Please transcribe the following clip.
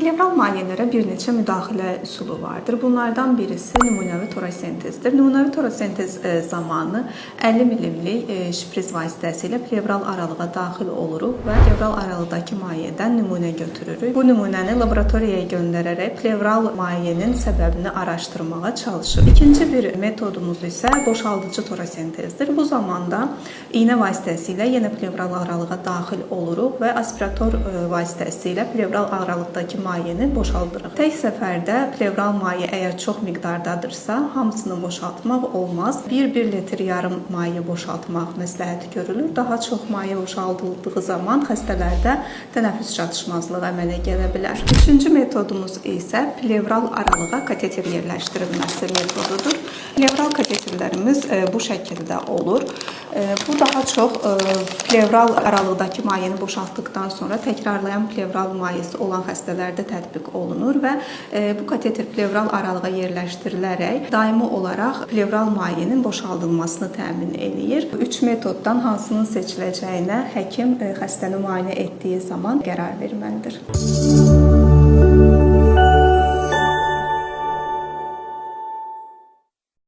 Plevral müayinələrə bir neçə müdaxilə üsulu vardır. Bunlardan birisi nümunəvi torasentezdir. Nümunəvi torasentez zamanı 50 mmlik şpris vasitəsilə plevral aralığa daxil oluruq və plevral aralıqdakı mayedən nümunə götürürük. Bu nümunəni laboratoriyaya göndərərək plevral mayenin səbəbini araşdırmağa çalışırıq. İkinci bir metodumuz isə boşaldıcı torasentezdir. Bu zamanda iynə vasitəsilə yenə plevral aralığa daxil oluruq və aspirator vasitəsilə plevral aralıqdakı mayeni boşaldırıq. Tək səfərdə plevral maye əgər çox miqdardadırsa, hamısını boşaltmaq olmaz. 1 litr yarım maye boşaltmaq məsləhət görülür. Daha çox maye boşaldıldığı zaman xəstələrdə tənəffüs çatışmazlığı əmələ gələ bilər. Üçüncü metodumuz isə plevral aralığa kateter yerləşdirilməsi metodudur. Plevral kateterlərimiz bu şəkildə olur. Bu daha çox plevral aralıqdakı mayeni boşaltdıqdan sonra təkrarlayan plevral mayesi olan xəstələrdə tətbiq olunur və bu kateter plevral aralığa yerləşdirilərək daimi olaraq plevral mayenin boşaldılmasını təmin eləyir. Bu üç metoddan hansının seçiləcəyinə həkim xəstəni müayinə etdiyi zaman qərar verməlidir.